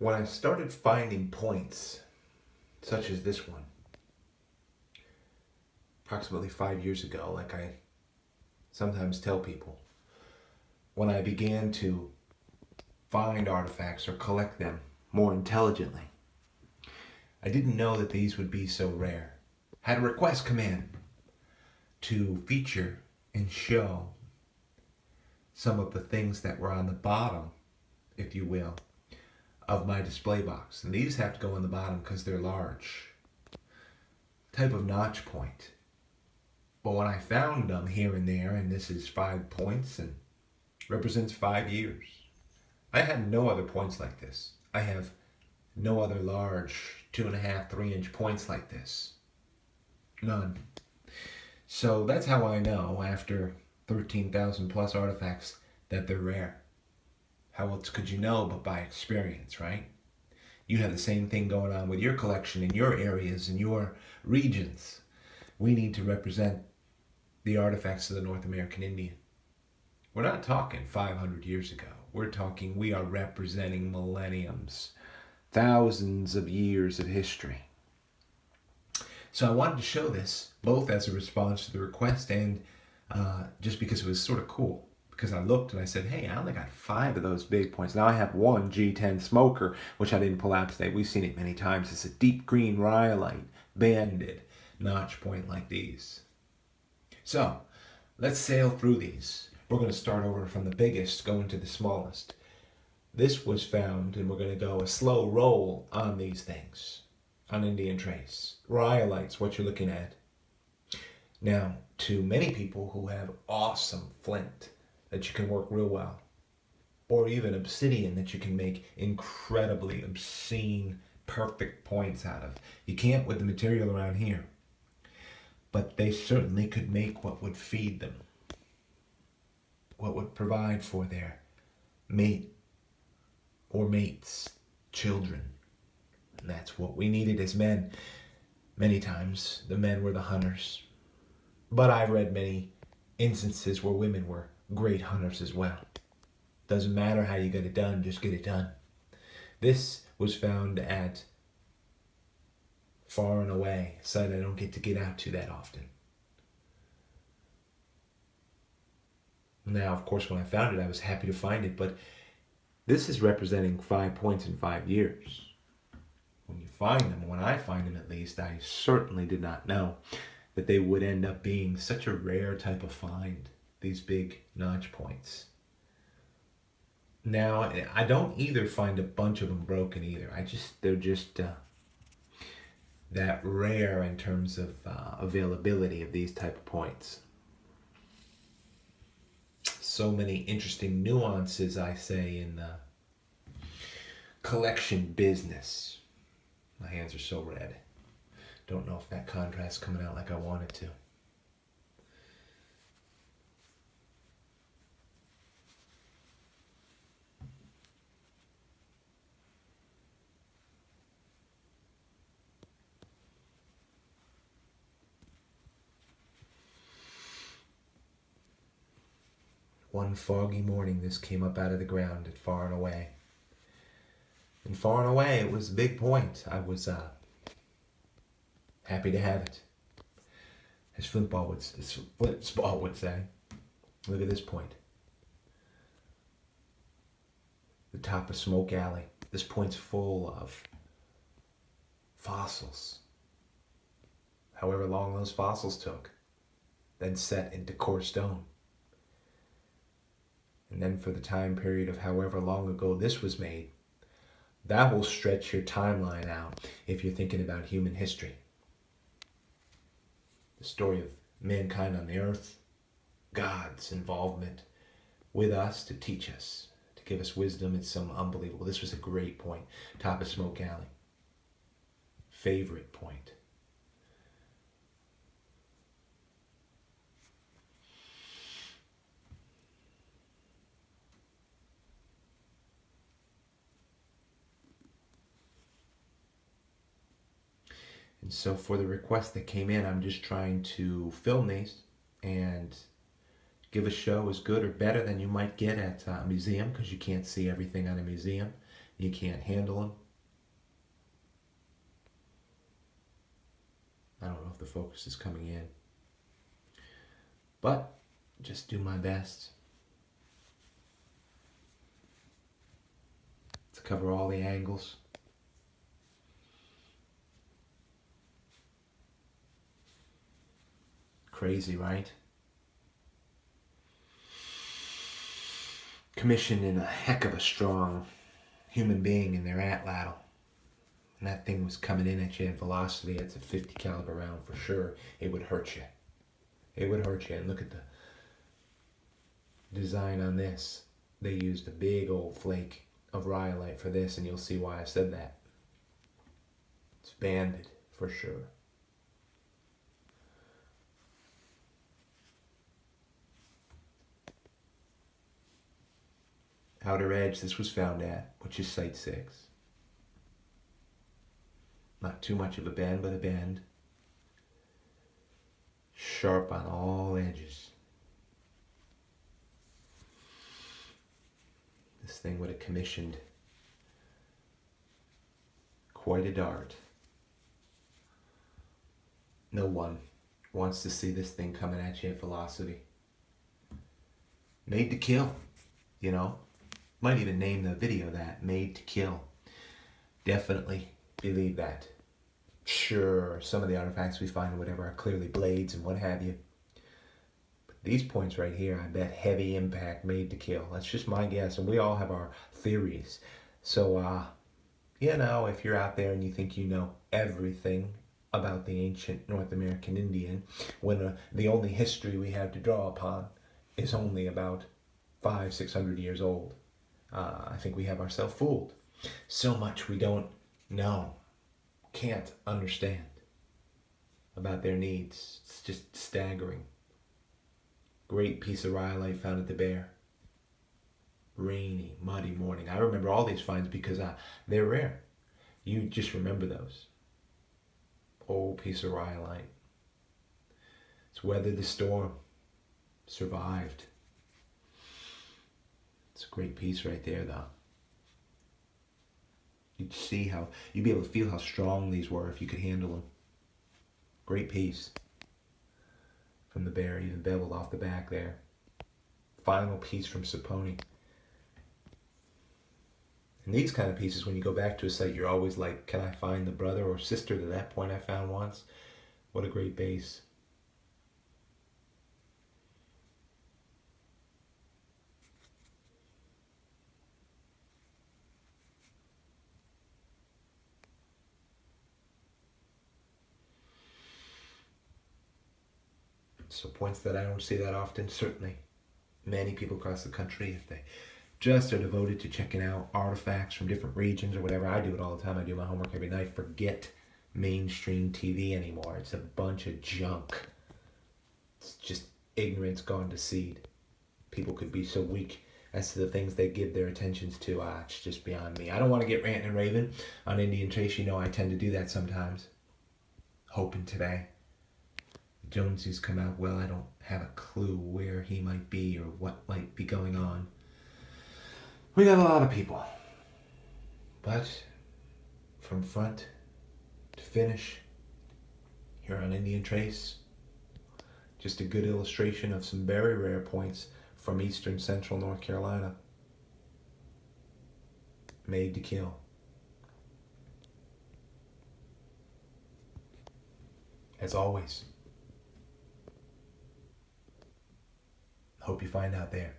when I started finding points, such as this one, approximately 5 years ago, like I sometimes tell people, when I began to find artifacts or collect them more intelligently, I didn't know that these would be so rare. Had a request come in to feature and show some of the things that were on the bottom, if you will, of my display box. And these have to go on the bottom because they're large. Type of notch point. But when I found them here and there, and this is 5 points and represents 5 years, I had no other points like this. I have no other large 2.5, 3-inch points like this. None. So that's how I know, after 13,000 plus artifacts, that they're rare. How else could you know but by experience, right? You have the same thing going on with your collection in your areas, in your regions. We need to represent the artifacts of the North American Indian. We're not talking 500 years ago. We're talking, we are representing millenniums, thousands of years of history. So I wanted to show this, both as a response to the request and just because it was sort of cool. Because I looked and I said, hey, I only got 5 of those big points. Now I have one G10 Smoker, which I didn't pull out today. We've seen it many times. It's a deep green rhyolite, banded notch point like these. So let's sail through these. We're going to start over from the biggest, going to the smallest. This was found, and we're going to go a slow roll on these things, on Indian Trace. Rhyolite's what you're looking at. Now, to many people who have awesome flint that you can work real well, or even obsidian that you can make incredibly obscene, perfect points out of. You can't with the material around here, but they certainly could make what would feed them, what would provide for their mate or mates, children. And that's what we needed as men. Many times the men were the hunters, but I've read many instances where women were great hunters as well. Doesn't matter how you get it done, just get it done. This was found at Far and Away, a site I don't get to get out to that often. Now, of course, when I found it, I was happy to find it, but this is representing 5 points in 5 years. When you find them, when I find them at least, I certainly did not know that they would end up being such a rare type of find, these big notch points. Now, I don't either find a bunch of them broken either. They're just that rare in terms of availability of these type of points. So many interesting nuances, I say, in the collection business. My hands are so red. Don't know if that contrast's coming out like I want it to. One foggy morning, this came up out of the ground at Far and Away. And Far and Away, it was a big point. I was happy to have it. As Flintball would say. Look at this point. The top of Smoke Alley. This point's full of fossils. However long those fossils took. Then set into core stone. And then for the time period of however long ago this was made, that will stretch your timeline out if you're thinking about human history. The story of mankind on the earth, God's involvement with us to teach us, to give us wisdom. It's so unbelievable. This was a great point. Top of Smoke Alley. Favorite point. And so for the request that came in, I'm just trying to film these and give a show as good or better than you might get at a museum, because you can't see everything at a museum. You can't handle them. I don't know if the focus is coming in. But just do my best to cover all the angles. Crazy, right? Commissioned in a heck of a strong human being in their atlatl. And that thing was coming in at you at velocity. It's a 50 caliber round for sure. It would hurt you. It would hurt you. And look at the design on this. They used a big old flake of rhyolite for this, and you'll see why I said that. It's banded for sure. Outer edge, this was found at, which is Site 6. Not too much of a bend, but a bend. Sharp on all edges. This thing would have commissioned quite a dart. No one wants to see this thing coming at you at velocity. Made to kill, you know. Might even name the video that, Made to Kill. Definitely believe that. Sure, some of the artifacts we find or whatever are clearly blades and what have you. But these points right here, I bet heavy impact, made to kill. That's just my guess, and we all have our theories. So, you know, if you're out there and you think you know everything about the ancient North American Indian, when the only history we have to draw upon is only about 500-600 years old, I think we have ourselves fooled. So much we don't know, can't understand about their needs. It's just staggering. Great piece of rhyolite found at the Bear. Rainy, muddy morning. I remember all these finds because they're rare. You just remember those. Old piece of rhyolite. It's weathered the storm. Survived. It's a great piece right there, though. You'd see how, you'd be able to feel how strong these were if you could handle them. Great piece. From the Bear, even beveled off the back there. Final piece from Saponi. And these kind of pieces, when you go back to a site, you're always like, can I find the brother or sister to that point I found once? What a great base. So points that I don't see that often, certainly many people across the country, if they just are devoted to checking out artifacts from different regions or whatever. I do it all the time. I do my homework every night. Forget mainstream TV anymore. It's a bunch of junk. It's just ignorance gone to seed. People could be so weak as to the things they give their attentions to. It's just beyond me. I don't want to get ranting and raving on Indian Trace. You know I tend to do that sometimes. Hoping today Jonesy's come out well. I don't have a clue where he might be or what might be going on. We got a lot of people. But from front to finish, here on Indian Trace, just a good illustration of some very rare points from eastern central North Carolina. Made to kill. As always, hope you find out there.